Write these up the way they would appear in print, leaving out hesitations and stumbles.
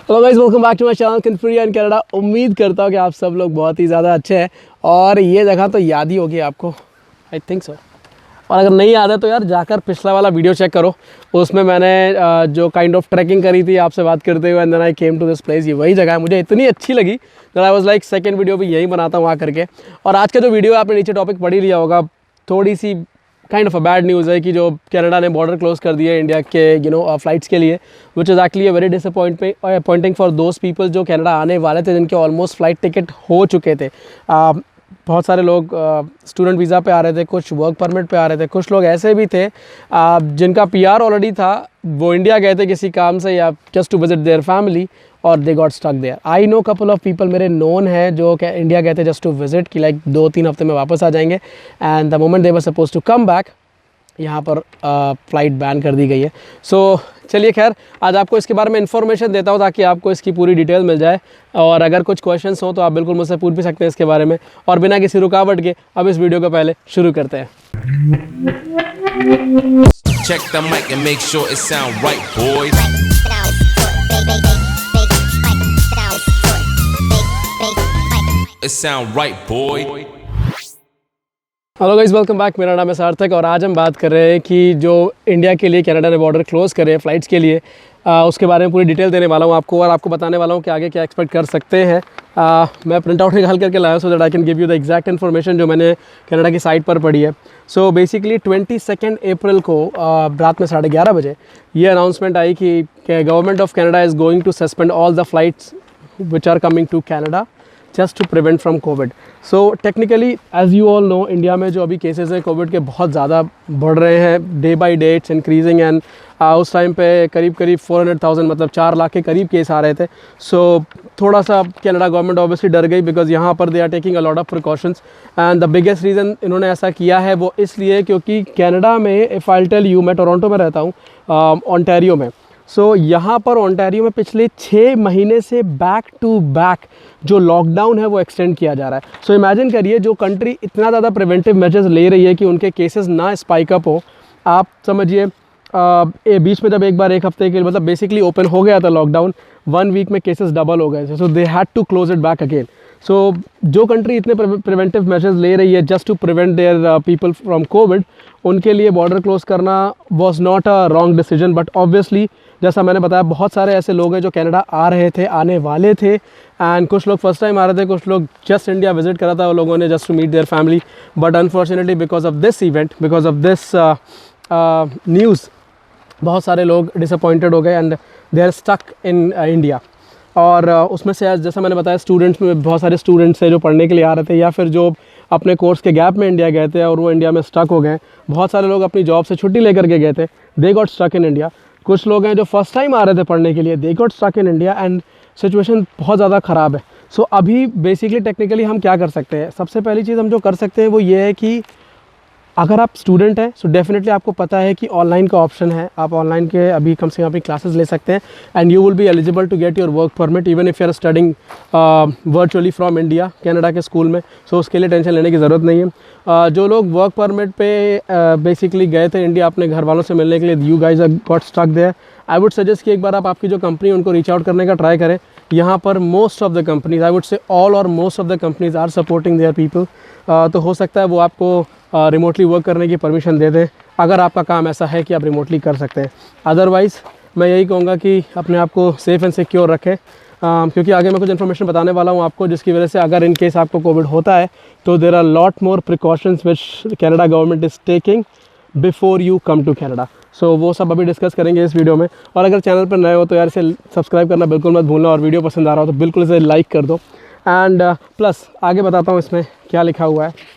Hello guys, welcome back to my channel कन्फ्री and Canada. उम्मीद करता हूँ कि आप सब लोग बहुत ही ज़्यादा अच्छे हैं और ये जगह तो याद ही होगी आपको, आई थिंक सो। और अगर नहीं याद है तो यार जाकर पिछला वाला वीडियो चेक करो, उसमें मैंने जो काइंड ऑफ ट्रैकिंग करी थी आपसे बात करते हुए, and then I came to this place. ये वही जगह है, मुझे इतनी अच्छी लगी that I was like second video भी यही बनाता हूँ वहाँ करके। और आज का जो वीडियो है आपने नीचे टॉपिक पढ़ ही लिया होगा, थोड़ी सी kind of a bad news है कि जो कनाडा ने बॉर्डर क्लोज कर दिया है इंडिया के फ्लाइट्स के लिए, विच is actually a very disappointing for those people जो कनाडा आने वाले थे, जिनके ऑलमोस्ट फ़्लाइट टिकट हो चुके थे। बहुत सारे लोग स्टूडेंट वीज़ा पे आ रहे थे, कुछ वर्क परमिट पे आ रहे थे, कुछ लोग ऐसे भी थे जिनका पीआर ऑलरेडी था, वो इंडिया गए थे किसी काम से या just to visit their family और they got stuck there. I know couple of people मेरे नोन है जो इंडिया गए थे जस्ट टू विजिट, कि लाइक 2-3 हफ्ते में वापस आ जाएंगे, and the moment they were suppose to come back यहाँ पर फ़्लाइट बैन कर दी गई है। सो चलिए खैर, आज आपको इसके बारे में इन्फॉर्मेशन देता हूँ ताकि आपको इसकी पूरी डिटेल मिल जाए, और अगर कुछ क्वेश्चंस हो तो आप बिल्कुल मुझसे पूछ भी सकते हैं इसके बारे में। और बिना किसी रुकावट के अब इस वीडियो को पहले शुरू करते हैं। Check the mic and make sure it sound right, boys. It sound right, boy. Hello guys, welcome back. मेरा नाम है सार्थक और आज हम बात कर रहे हैं कि जो इंडिया के लिए कनाडा ने बॉर्डर क्लोज़ करे फ़्लाइट्स के लिए, उसके बारे में पूरी डिटेल देने वाला हूँ आपको, और आपको बताने वाला हूँ कि आगे क्या एक्सपेक्ट कर सकते हैं। मैं प्रिंट आउट निकाल करके लाया so that I can give you the exact information जो मैंने कनाडा की साइट पर पढ़ी है। सो बेसिकली 22 अप्रैल को रात में 11:30 बजे ये अनाउंसमेंट आई कि government of Canada is going to suspend all the flights which are coming to Canada just to prevent from COVID. So technically as you all know, India में जो अभी केसेस हैं कोविड के बहुत ज़्यादा बढ़ रहे हैं, day by day it's increasing, and उस टाइम पे करीब 400,000 मतलब 4 लाख के करीब केस आ रहे थे। सो थोड़ा सा कनाडा गवर्नमेंट ऑब्वियसली डर गई, बिकॉज यहाँ पर they are taking a lot of precautions, and the biggest reason इन्होंने ऐसा किया है वो इसलिए क्योंकि कनाडा में, इफ़ आई टेल यू, मैं टोरंटो में रहता हूँ, ओंटारियो में। सो यहाँ पर ओंटारियो में पिछले 6 महीने से बैक टू बैक जो लॉकडाउन है वो एक्सटेंड किया जा रहा है। सो इमेजिन करिए, जो कंट्री इतना ज़्यादा प्रिवेंटिव मेजर्स ले रही है कि उनके केसेस ना स्पाइक अप हो। आप समझिए, बीच में जब एक बार 1 हफ्ते के लिए मतलब बेसिकली ओपन हो गया था लॉकडाउन, 1 वीक में केसेस डबल हो गए थे, so they had to close it back again. So जो कंट्री इतने प्रिवेंटिव मेजर्स ले रही है just to prevent their people from COVID, उनके लिए बॉर्डर क्लोज करना was not a wrong decision. But obviously जैसा मैंने बताया, बहुत सारे ऐसे लोग हैं जो कनाडा आ रहे थे, आने वाले थे, एंड कुछ लोग फर्स्ट टाइम आ रहे थे, कुछ लोग जस्ट इंडिया विजिट करा था वो लोगों ने just to meet their family. But unfortunately because of this event, because of this news, बहुत सारे लोग डिसअपॉइंटेड हो गए and they are stuck in India. और उसमें से जैसा मैंने बताया, स्टूडेंट्स में बहुत सारे स्टूडेंट्स हैं जो पढ़ने के लिए आ रहे थे, या फिर जो अपने कोर्स के गैप में इंडिया गए थे और वो इंडिया में स्टक हो गए। बहुत सारे लोग अपनी जॉब से छुट्टी लेकर के गए थे, they got stuck in India. कुछ लोग हैं जो फर्स्ट टाइम आ रहे थे पढ़ने के लिए, they got stuck in India, and situation बहुत ज़्यादा ख़राब है। सो अभी बेसिकली टेक्निकली हम क्या कर सकते हैं? सबसे पहली चीज़ हम जो कर सकते हैं वो ये है कि अगर आप स्टूडेंट हैं सो डेफिनेटली आपको पता है कि ऑनलाइन का ऑप्शन है, आप ऑनलाइन के अभी कम से कम अपनी क्लासेस ले सकते हैं, and you will be eligible to get your work permit even if you are studying virtually from India, Canada के स्कूल में। सो उसके लिए टेंशन लेने की ज़रूरत नहीं है। जो लोग वर्क परमिट पे बेसिकली गए थे इंडिया अपने घर वालों से मिलने के लिए, you guys are got stuck there, I would suggest कि एक बार आप आपकी जो कंपनी उनको रीच आउट करने का ट्राई करें। यहाँ पर most of the companies, I would say all और most of the companies are supporting their people. तो हो सकता है वो आपको रिमोटली वर्क करने की परमिशन दे दें, अगर आपका काम ऐसा है कि आप रिमोटली कर सकते हैं। अदरवाइज़ मैं यही कहूँगा कि अपने आप को सेफ़ एंड सिक्योर रखें, क्योंकि आगे मैं कुछ इन्फॉर्मेशन बताने वाला हूँ आपको, जिसकी वजह से अगर इन केस आपको कोविड होता है तो there are lot more precautions which Canada government is taking before you come to Canada. So वो सब अभी डिस्कस करेंगे इस वीडियो में। और अगर चैनल पर नए हो तो यार इसे सब्सक्राइब करना बिल्कुल मत भूलना, और वीडियो पसंद आ रहा हो तो बिल्कुल इसे लाइक कर दो। एंड प्लस आगे बताता हूँ इसमें क्या लिखा हुआ है।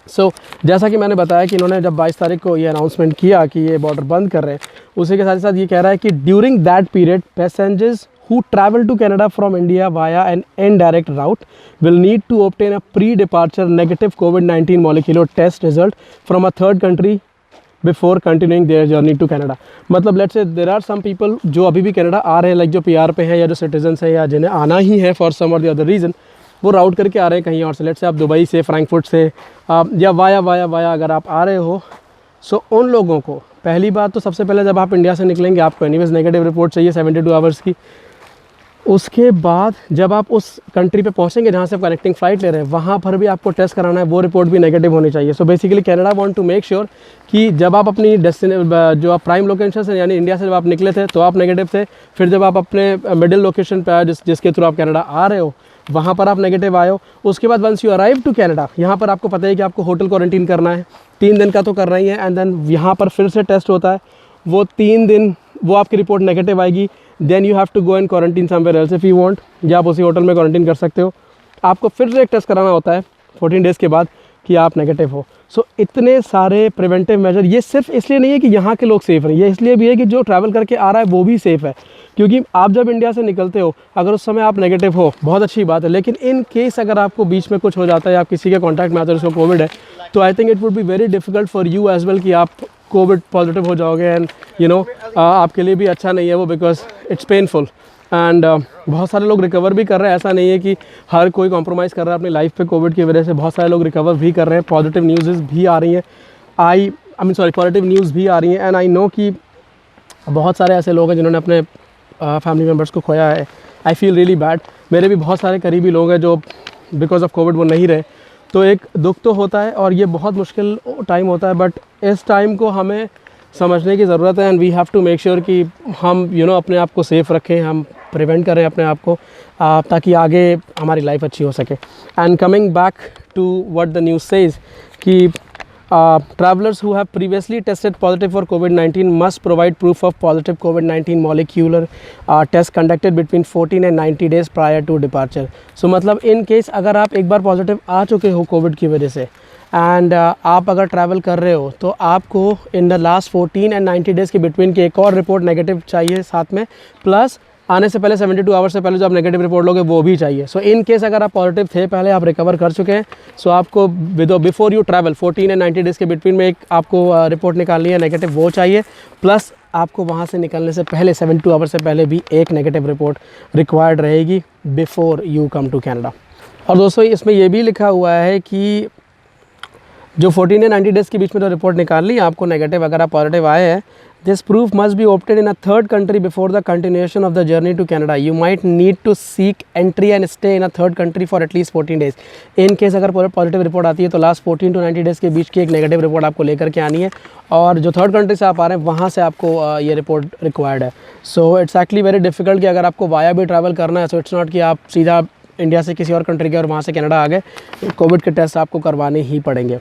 सो जैसा कि मैंने बताया कि इन्होंने जब 22 तारीख को ये अनाउंसमेंट किया कि ये बॉर्डर बंद कर रहे हैं, उसी के साथ साथ ये कह रहा है कि during that period passengers who travel to Canada from India via an indirect route will need to obtain a pre-departure negative COVID-19 molecular test result from a third country before continuing their journey to Canada। मतलब let's say there are some people जो अभी भी Canada आ रहे हैं, like जो PR पे हैं या जो सिटीजन्स हैं या जिन्हें आना ही है फॉर सम और द अदर रीज़न, वो राउट करके आ रहे हैं कहीं और से। लेट्स से आप दुबई से, फ्रैंकफर्ट से या वाया अगर आप आ रहे हो, सो उन लोगों को पहली बात तो सबसे पहले जब आप इंडिया से निकलेंगे आपको एनीवेज नेगेटिव रिपोर्ट चाहिए 72 आवर्स की। उसके बाद जब आप उस कंट्री पे पहुंचेंगे जहाँ से आप कनेक्टिंग फ़्लाइट ले रहे हैं, वहाँ पर भी आपको टेस्ट कराना है, वो रिपोर्ट भी नेगेटिव होनी चाहिए। So basically Canada want to make sure कि जब आप अपनी जो आप प्राइम लोकेशन से यानी इंडिया से जब आप निकले थे तो आप नेगेटिव थे, फिर जब आप अपने मिडिल लोकेशन पे आए जिसके थ्रू आप कनाडा आ रहे हो वहाँ पर आप नेगेटिव आए हो, उसके बाद once you arrive to Canada, यहाँ पर आपको पता है कि आपको होटल क्वारंटीन करना है, 3 दिन का तो करना ही है। एंड देन यहाँ पर फिर से टेस्ट होता है, वो 3 दिन वो आपकी रिपोर्ट नेगेटिव आएगी, then you have to go and quarantine somewhere else if you want, या आप उसी होटल में क्वारंटीन कर सकते हो। आपको फिर से एक टेस्ट कराना होता है 14 डेज़ के बाद कि आप नेगेटिव हो। सो इतने सारे प्रिवेंटिव मेजर, ये सिर्फ इसलिए नहीं है कि यहाँ के लोग सेफ़ हैं, ये इसलिए भी है कि जो ट्रैवल करके आ रहा है वो भी सेफ़ है। क्योंकि आप जब इंडिया से निकलते हो, अगर उस समय आप नेगेटिव हो, बहुत अच्छी बात है, लेकिन इन केस अगर आपको बीच में कुछ हो जाता है, आप किसी के कॉन्टैक्ट में आते हो उसको कोविड है, तो I think it would be very difficult for you as well कि आप कोविड पॉजिटिव हो जाओगे। एंड यू नो आपके लिए भी अच्छा नहीं है वो, बिकॉज इट्स पेनफुल। एंड बहुत सारे लोग रिकवर भी कर रहे हैं, ऐसा नहीं है कि हर कोई कॉम्प्रोमाइज़ कर रहा है अपनी लाइफ पे कोविड की वजह से, बहुत सारे लोग रिकवर भी कर रहे हैं, पॉजिटिव न्यूज़ भी आ रही हैं, पॉजिटिव न्यूज़ भी आ रही हैं। एंड आई नो कि बहुत सारे ऐसे लोग हैं जिन्होंने अपने फैमिली मेम्बर्स को खोया है। I feel really bad. मेरे भी बहुत सारे करीबी लोग हैं जो बिकॉज ऑफ कोविड वो नहीं रहे, तो एक दुख तो होता है और ये बहुत मुश्किल टाइम होता है, बट इस टाइम को हमें समझने की ज़रूरत है। And we have to make sure कि हम अपने आप को सेफ़ रखें, हम प्रिवेंट करें अपने आप को, ताकि आगे हमारी लाइफ अच्छी हो सके। And coming back to what the news says कि travelers who have previously tested positive for COVID-19 must provide proof of positive COVID-19 molecular test conducted between 14 and 90 days prior to departure. So मतलब in case अगर आप एक बार positive आ चुके हो Covid की वजह से एंड आप अगर ट्रैवल कर रहे हो, तो आपको in the last 14 and 90 days के बिटवीन की एक और रिपोर्ट नेगेटिव चाहिए साथ में, प्लस आने से पहले 72 आवर्स से पहले जो आप नेगेटिव रिपोर्ट लोगे वो भी चाहिए। सो इन केस अगर आप पॉजिटिव थे पहले, आप रिकवर कर चुके हैं, सो आपको before you travel 14 and 90 days के बिटवीन में एक आपको रिपोर्ट निकालनी है नेगेटिव, वो चाहिए, प्लस आपको वहाँ से निकलने से पहले 72 आवर्स से पहले भी एक नेगेटिव रिपोर्ट रिक्वायर्ड रहेगी before you come to Canada. और दोस्तों इसमें ये भी लिखा हुआ है कि जो 14 या 90 डेज़ के बीच में जो रिपोर्ट निकाल ली आपको नेगेटिव, अगर आप पॉजिटिव आए हैं, this proof must be obtain in a third country before the continuation of the journey to Canada. You might need to seek entry and stay in a third country for at least 14 days. In case अगर positive report आती है तो last 14 to 90 days के बीच की एक negative report आपको लेकर के आनी है, और जो थर्ड कंट्री से आप आ रहे हैं वहाँ से आपको ये रिपोर्ट रिक्वायर्ड है। So it's actually very difficult कि अगर आपको वाया भी ट्रैवल करना है, सो इट्स नॉट कि आप सीधा इंडिया से किसी और कंट्री के और वहाँ से कनाडा आ गए, कोविड के टेस्ट आपको करवाने ही पड़ेंगे।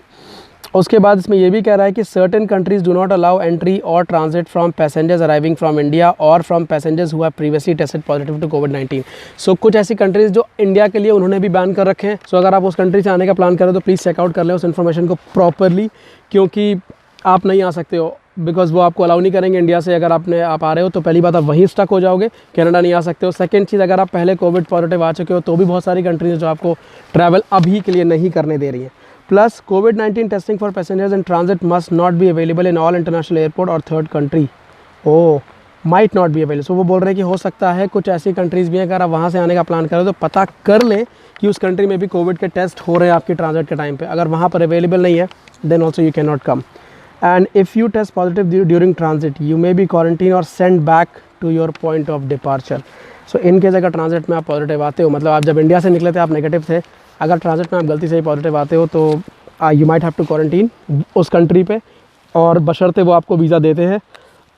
उसके बाद इसमें ये भी कह रहा है कि certain countries do not allow entry और transit from passengers arriving from India और from passengers who have previously tested positive to कोविड-19। सो कुछ ऐसी कंट्रीज़ जो इंडिया के लिए उन्होंने भी बैन कर रखे हैं। सो अगर आप उस कंट्री से आने का प्लान करें तो प्लीज़ चेकआउट कर लें उस इन्फॉर्मेशन को प्रॉपरली, क्योंकि आप नहीं आ सकते हो, बिकॉज वो आपको अलाउ नहीं करेंगे इंडिया से। अगर आप आ रहे हो तो पहली बात आप वहीं स्टक हो जाओगे, कनाडा नहीं आ सकते हो। सेकंड चीज़, अगर आप पहले कोविड पॉजिटिव आ चुके हो तो भी बहुत सारी कंट्रीज जो आपको ट्रैवल अभी के लिए नहीं करने दे रही हैं। Plus COVID-19 testing for passengers in transit must not be available in all international airport और third country. Might not be available. So वो बोल रहे हैं कि हो सकता है कुछ ऐसी कंट्रीज़ भी हैं, अगर आप वहाँ से आने का प्लान करें तो पता कर लें कि उस कंट्री में भी कोविड के टेस्ट हो रहे हैं आपकी ट्रांजिट के टाइम पे। अगर वहाँ पर अवेलेबल नहीं है then also you can not come. And if you test positive during transit you may be quarantine और send back to your point of departure. So in case अगर ट्रांजिट में आप पॉजिटिव आते हो, मतलब आप जब इंडिया से निकले थे आप नेगेटिव थे, अगर ट्रांजिट में आप गलती से ही पॉजिटिव आते हो तो you might have to quarantine उस कंट्री पे, और बशर्ते वो आपको वीज़ा देते हैं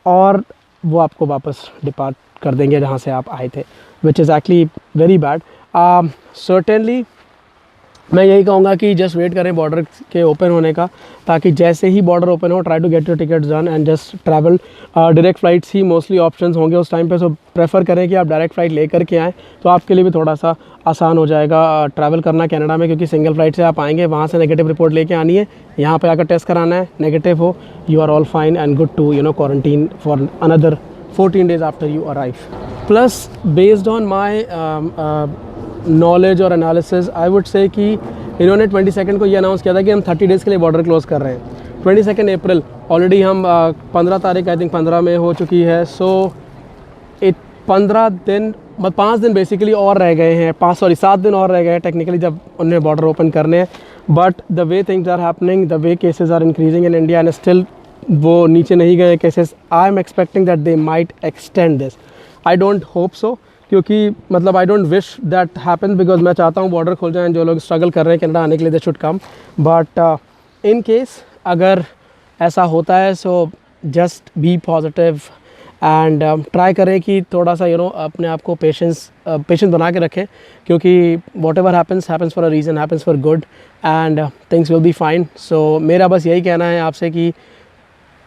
और वो आपको वापस डिपार्ट कर देंगे जहाँ से आप आए थे, which is actually very bad. Certainly मैं यही कहूँगा कि जस्ट वेट करें बॉर्डर के ओपन होने का, ताकि जैसे ही बॉर्डर ओपन हो try to get your tickets done and just travel. Direct flights ही मोस्टली ऑप्शंस होंगे उस टाइम पे, सो प्रेफर करें कि आप डायरेक्ट फ़्लाइट लेकर के आएँ, तो आपके लिए भी थोड़ा सा आसान हो जाएगा ट्रैवल करना कनाडा में, क्योंकि सिंगल फ़्लाइट से आप आएंगे, वहाँ से नेगेटिव रिपोर्ट लेके आनी है, यहाँ पे आकर टेस्ट कराना है, नेगेटिव हो you are all fine and good to quarantine for another 14 days after you arrive. Plus based on my knowledge और एनालिसिस आई वुड से कि इन्होंने 22 को ये अनाउंस किया था कि हम 30 डेज़ के लिए बॉर्डर क्लोज़ कर रहे हैं। 22 अप्रैल ऑलरेडी हम 15 तारीख आई थिंक 15 में हो चुकी है। सो 15 दिन 5 दिन बेसिकली और रह गए हैं, 7 दिन और रह गए हैं टेक्निकली जब उन्हें बॉर्डर ओपन करने हैं। But the way things are happening, the way cases are increasing in India and still वो नीचे नहीं गए cases, I am expecting that they might extend this. I don't hope so, क्योंकि मतलब I don't wish that happen, because मैं चाहता हूँ border खुल जाएँ, जो लोग स्ट्रगल कर रहे हैं कनाडा आने के लिए they should come, but in case अगर ऐसा होता है so just be positive and try करें कि थोड़ा सा अपने आप को पेशेंस बना के रखें, क्योंकि whatever happens for a reason, happens for good and things will be fine. So मेरा बस यही कहना है आपसे कि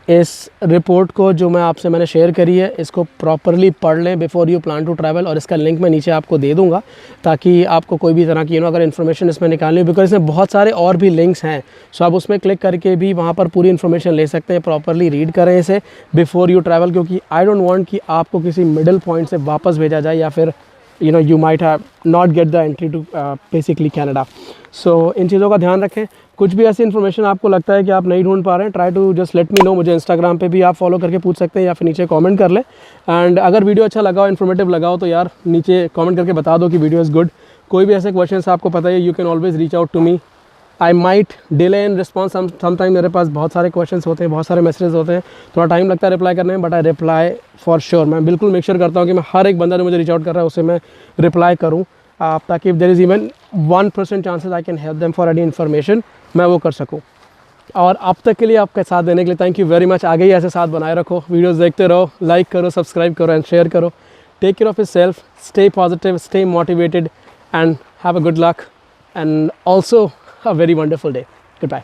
इस रिपोर्ट को जो मैंने शेयर करी है इसको प्रॉपरली पढ़ लें before you plan to travel, और इसका लिंक मैं नीचे आपको दे दूंगा ताकि आपको कोई भी तरह की अगर इन्फॉर्मेशन इसमें निकालनी हो, बिकॉज इसमें बहुत सारे और भी लिंक्स हैं। सो आप उसमें क्लिक करके भी वहाँ पर पूरी इन्फॉर्मेशन ले सकते हैं। प्रॉपरली रीड करें इसे बिफोर यू ट्रैवल, क्योंकि आई डोंट वांट कि आपको किसी मिडिल पॉइंट से वापस भेजा जाए या फिर you might have not get the entry to basically Canada. सो इन चीज़ों का ध्यान रखें। कुछ भी ऐसी इन्फॉर्मेशन आपको लगता है कि आप नहीं ढूंढ पा रहे हैं, try to just let me know. मुझे इंस्टाग्राम पे भी आप फॉलो करके पूछ सकते हैं या फिर नीचे कमेंट कर लें। एंड अगर वीडियो अच्छा लगा हो, इन्फॉर्मेटिव लगा हो, तो यार नीचे कमेंट करके बता दो कि वीडियो इज़ गुड। कोई भी ऐसे क्वेश्चन आपको पता है, you can always reach out to me. I might delay in response sometime, मेरे पास बहुत सारे क्वेश्चंस होते हैं, बहुत सारे मैसेजेस होते हैं, थोड़ा टाइम लगता है रिप्लाई करने में, but I reply for sure. मैं बिल्कुल मेक श्योर करता हूँ कि मैं हर एक बंदा जो मुझे रीच आउट कर रहा है उसे मैं रिप्लाई करूँ, ताकि if there is even 1% chances I can help them for any information, मैं वो कर सकूँ। और अब तक के लिए आपका साथ देने के लिए थैंक यू वेरी मच। आगे ही ऐसे साथ बनाए रखो, वीडियोज़ देखते रहो, लाइक करो, सब्सक्राइब करो एंड शेयर करो। Take care of yourself, stay positive, stay motivated and have a good luck and also a very wonderful day. Goodbye.